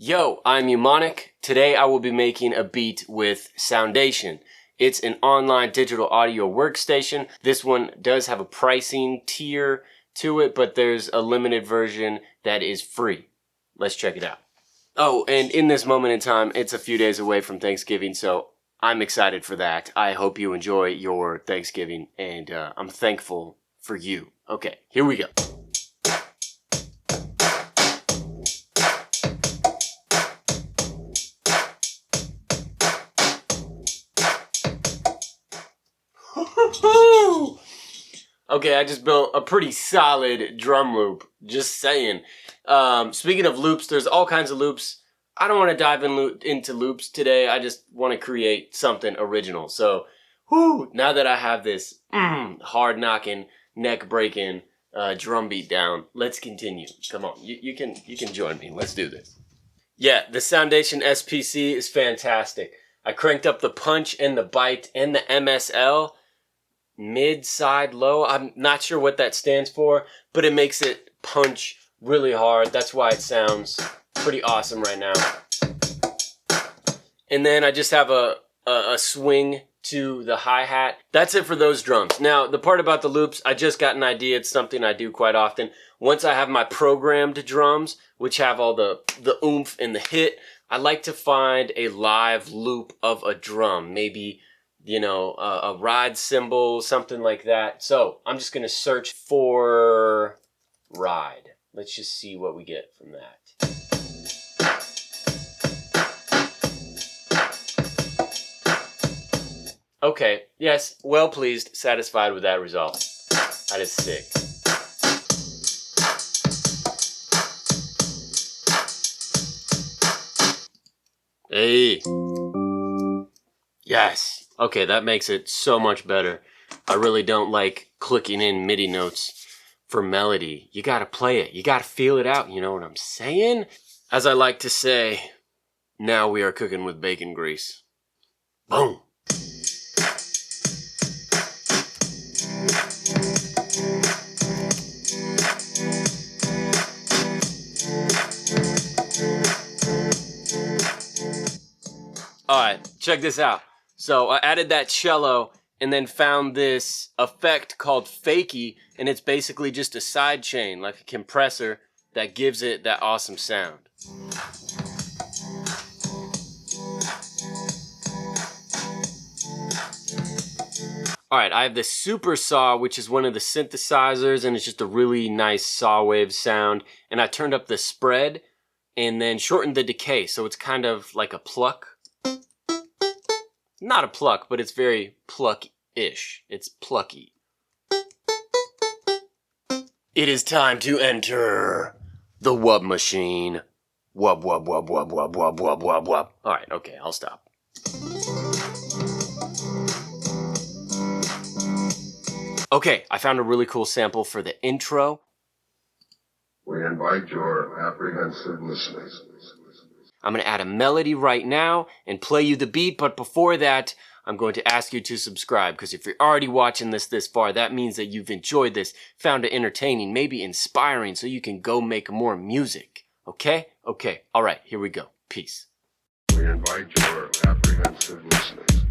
Yo, I'm Mnemonic. Today I will be making a beat with Soundation. It's an online digital audio workstation. This one does have a pricing tier to it, but there's a limited version that is free. Let's check it out. Oh, and in this moment in time, it's a few days away from Thanksgiving, so I'm excited for that. I hope you enjoy your Thanksgiving, and I'm thankful for you. Okay, here we go. Okay, I just built a pretty solid drum loop, just saying. Speaking of loops, there's all kinds of loops. I don't want to dive into loops today. I just want to create something original. So, now that I have this hard-knocking, neck-breaking drum beat down, let's continue. Come on, you can join me. Let's do this. Yeah, the Soundation SPC is fantastic. I cranked up the punch and the bite and the MSL. Mid, side, low. I'm not sure what that stands for, but it makes it punch really hard. That's why it sounds pretty awesome right now. And then I just have a swing to the hi-hat. That's it for those drums. Now, the part about the loops, I just got an idea. It's something I do quite often. Once I have my programmed drums, which have all the oomph and the hit, I like to find a live loop of a drum. Maybe, you know, a ride cymbal, something like that. So I'm just going to search for ride. Let's just see what we get from that. Okay, yes, well pleased, satisfied with that result. That is sick. Hey. Yes. Okay, that makes it so much better. I really don't like clicking in MIDI notes for melody. You gotta play it. You gotta feel it out. You know what I'm saying? As I like to say, now we are cooking with bacon grease. Boom. Alright, check this out. So I added that cello and then found this effect called fakie, and it's basically just a side chain, like a compressor, that gives it that awesome sound. Alright, I have the super saw, which is one of the synthesizers, and it's just a really nice saw wave sound. And I turned up the spread and then shortened the decay, so it's kind of like a pluck. Not a pluck, but it's very pluck-ish. It's plucky. It is time to enter the wub machine. Wub, wub, wub, wub, wub, wub, wub, wub, wub. Alright, okay, I'll stop. Okay, I found a really cool sample for the intro. We invite your apprehensive listeners. I'm going to add a melody right now and play you the beat, but before that, I'm going to ask you to subscribe, because if you're already watching this far, that means that you've enjoyed this, found it entertaining, maybe inspiring, so you can go make more music. Okay? Okay. All right, here we go. Peace. We invite your apprehensive listeners.